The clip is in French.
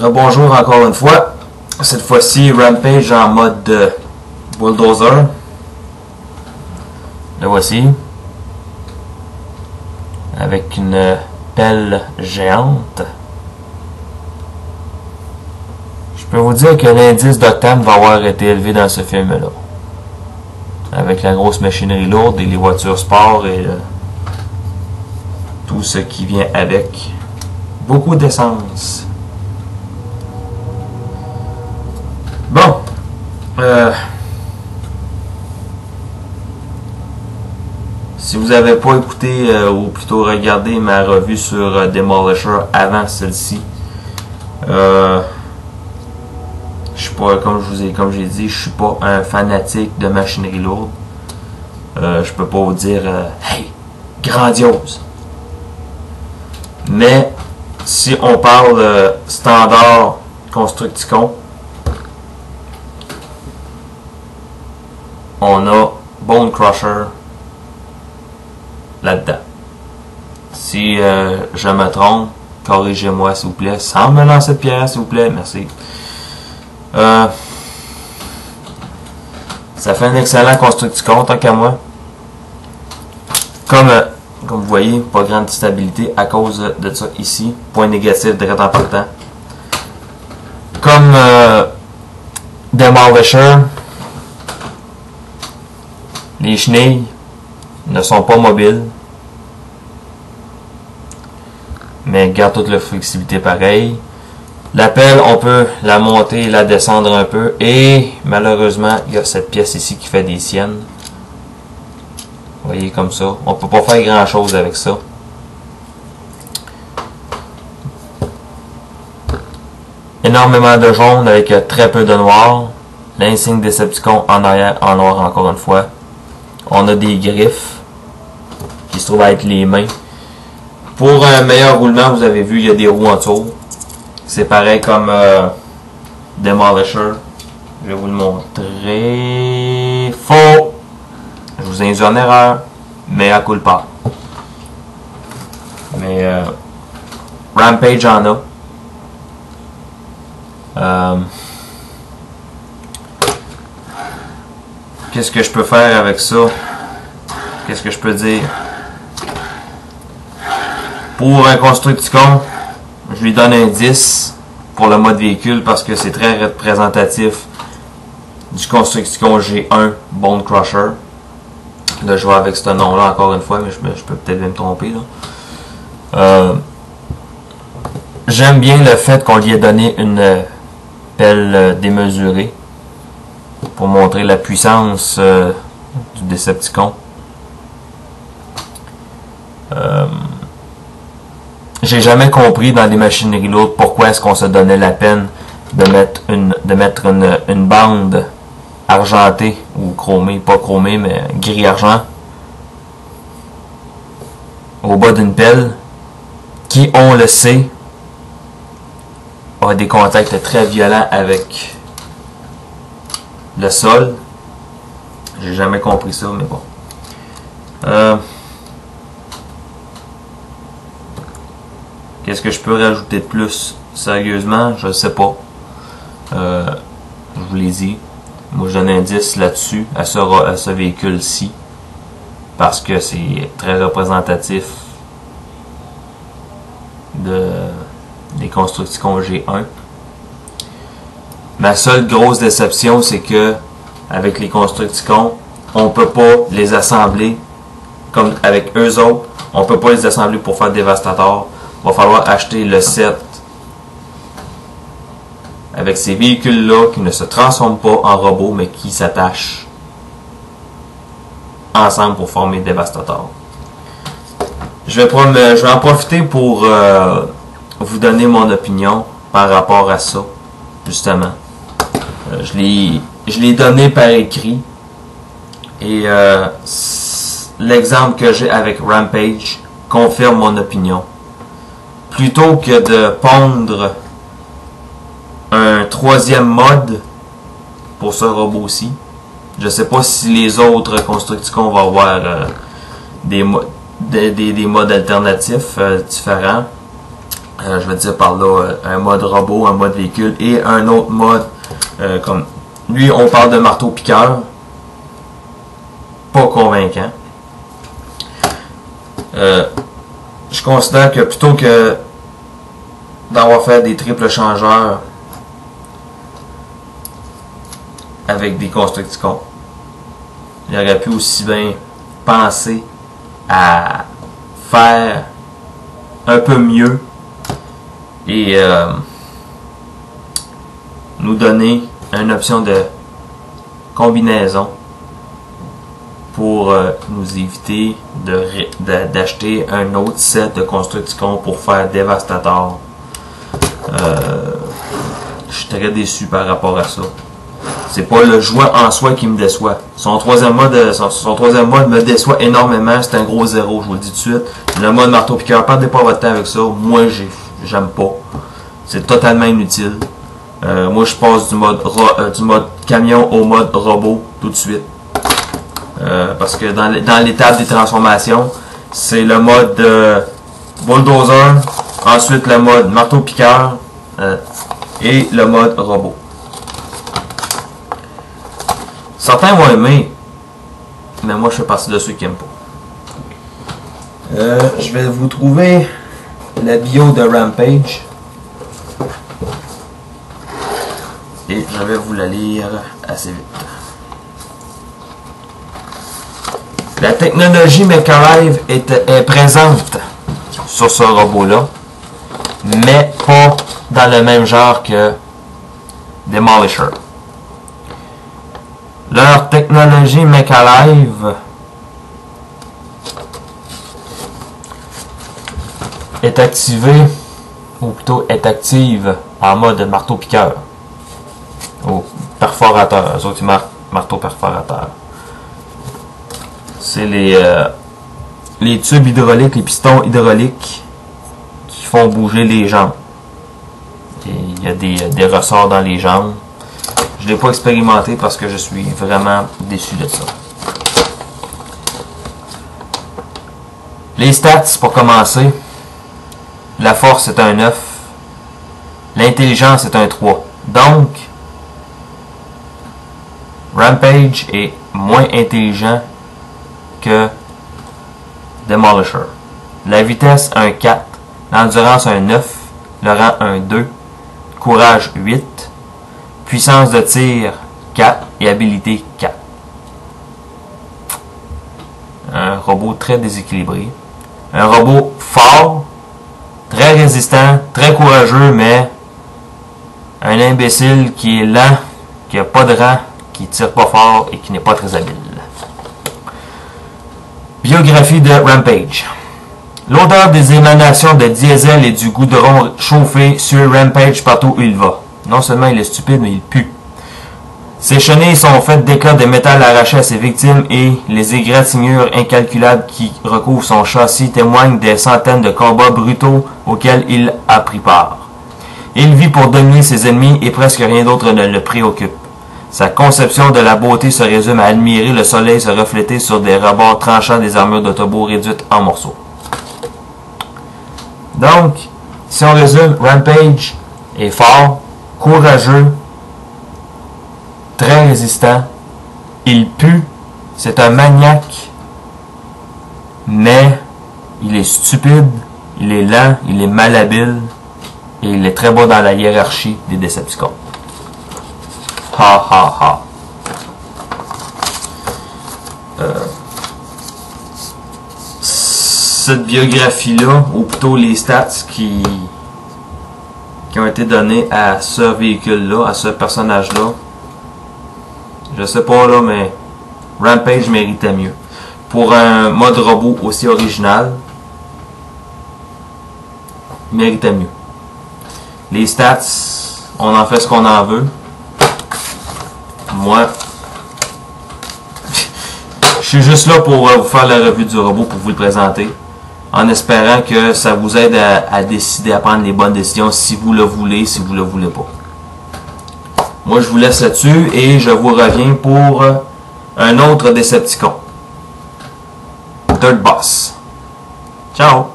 Rebonjour encore une fois. Cette fois-ci, Rampage en mode bulldozer. Le voici. Avec une pelle géante. Je peux vous dire que l'indice d'octane va avoir été élevé dans ce film-là. Avec la grosse machinerie lourde et les voitures sport et tout ce qui vient avec. Beaucoup d'essence. Bon. Si vous n'avez pas écouté ou plutôt regardé ma revue sur Demolisher avant celle-ci, je suis pas, comme j'ai dit, je suis pas un fanatique de machinerie lourde. Je peux pas vous dire hey, grandiose. Mais si on parle standard Constructicon, on a Bone Crusher là-dedans. Si je me trompe, corrigez-moi s'il vous plaît, sans me lancer de pierre s'il vous plaît, merci. Ça fait un excellent Constructicon tant qu'à moi. Comme vous voyez, pas grande stabilité à cause de ça ici. Point négatif direct en partant. Comme Demolisher, les chenilles ne sont pas mobiles, mais garde toute la flexibilité pareil. La pelle, on peut la monter et la descendre un peu, et malheureusement, il y a cette pièce ici qui fait des siennes. Vous voyez comme ça. On peut pas faire grand chose avec ça. Énormément de jaune avec très peu de noir. L'insigne Decepticon en arrière en noir encore une fois. On a des griffes qui se trouvent à être les mains. Pour un meilleur roulement, vous avez vu, il y a des roues en dessous. C'est pareil comme Demolisher. Je vais vous le montrer. Faux! Je vous induis en erreur, mais à coup pas. Mais Rampage en a. Qu'est-ce que je peux faire avec ça? Qu'est-ce que je peux dire? Pour un Constructicon, je lui donne un 10 pour le mode véhicule parce que c'est très représentatif du Constructicon G1 Bone Crusher. Là, je vois avec ce nom-là encore une fois, mais je peux peut-être me tromper. J'aime bien le fait qu'on lui ait donné une pelle démesurée pour montrer la puissance du Decepticon. J'ai jamais compris dans des machineries lourdes pourquoi est-ce qu'on se donnait la peine de mettre une bande argentée ou chromée, pas chromée mais gris argent au bas d'une pelle qui, on le sait, a des contacts très violents avec le sol. J'ai jamais compris ça, mais bon. Qu'est-ce que je peux rajouter de plus? Sérieusement, je ne sais pas. Je vous l'ai dit. Moi, je donne un 10 là-dessus, à ce véhicule-ci. Parce que c'est très représentatif des Constructicons G1. Ma seule grosse déception, c'est que avec les Constructicons, on peut pas les assembler comme avec eux autres. On peut pas les assembler pour faire Devastator. Il va falloir acheter le set avec ces véhicules-là qui ne se transforment pas en robots, mais qui s'attachent ensemble pour former Devastator. Je vais en profiter pour vous donner mon opinion par rapport à ça, justement. Je l'ai donné par écrit. Et l'exemple que j'ai avec Rampage confirme mon opinion. Plutôt que de pondre un troisième mode pour ce robot-ci, je sais pas si les autres Constructicons vont avoir des modes alternatifs différents. je veux dire par là un mode robot, un mode véhicule et un autre mode comme lui on parle de marteau piqueur, pas convaincant. Je considère que plutôt que d'avoir fait des triples changeurs avec des Constructicons, il aurait pu aussi bien penser à faire un peu mieux et nous donner une option de combinaison pour nous éviter d'acheter un autre set de Constructicons pour faire Devastator. Je suis très déçu par rapport à ça. C'est pas le joueur en soi qui me déçoit. Son troisième mode me déçoit énormément. C'est un gros zéro, je vous le dis tout de suite. Le mode marteau piqueur, perdez pas votre temps avec ça. Moi, j'aime pas. C'est totalement inutile. Moi, je passe du mode camion au mode robot tout de suite. Parce que dans l'étape des transformations, c'est le mode bulldozer, ensuite le mode marteau piqueur et le mode robot. Certains vont aimer, mais moi je fais partie de ceux qui n'aiment pas. Je vais vous trouver la bio de Rampage et je vais vous la lire assez vite. La technologie Mechalive est présente sur ce robot-là, mais pas dans le même genre que Demolisher. Leur technologie Mechalive est activée, ou plutôt est active en mode marteau-piqueur, ou perforateur, eux autres marteau perforateur. C'est les tubes hydrauliques, les pistons hydrauliques qui font bouger les jambes. Et il y a des ressorts dans les jambes. Je ne l'ai pas expérimenté parce que je suis vraiment déçu de ça. Les stats pour commencer. La force est un 9. L'intelligence est un 3. Donc, Rampage est moins intelligent que Demolisher. La vitesse un 4. L'endurance un 9. Le rang un 2. Courage 8. Puissance de tir 4 et habilité 4. Un robot très déséquilibré. Un robot fort, très résistant, très courageux, mais un imbécile qui est lent, qui n'a pas de rang, qui tire pas fort et qui n'est pas très habile. Biographie de Rampage. L'odeur des émanations de diesel et du goudron chauffé sur Rampage partout où il va. Non seulement il est stupide, mais il pue. Ses chenilles sont faites d'éclats de métal arrachés à ses victimes et les égratignures incalculables qui recouvrent son châssis témoignent des centaines de combats brutaux auxquels il a pris part. Il vit pour dominer ses ennemis et presque rien d'autre ne le préoccupe. Sa conception de la beauté se résume à admirer le soleil se refléter sur des rebords tranchants des armures d'autobot réduites en morceaux. Donc, si on résume, Rampage est fort, courageux, très résistant, il pue, c'est un maniaque, mais il est stupide, il est lent, il est malhabile, et il est très bas dans la hiérarchie des Decepticons. Ha ha ha. Cette biographie-là, ou plutôt les stats qui ont été donnés à ce véhicule-là, à ce personnage-là, je sais pas là, mais Rampage méritait mieux. Pour un mode robot aussi original, il méritait mieux. Les stats, on en fait ce qu'on en veut. Moi, je suis juste là pour vous faire la revue du robot, pour vous le présenter, en espérant que ça vous aide à décider, à prendre les bonnes décisions, si vous le voulez, si vous le voulez pas. Moi, je vous laisse là-dessus et je vous reviens pour un autre Decepticon. Dirt Boss. Ciao!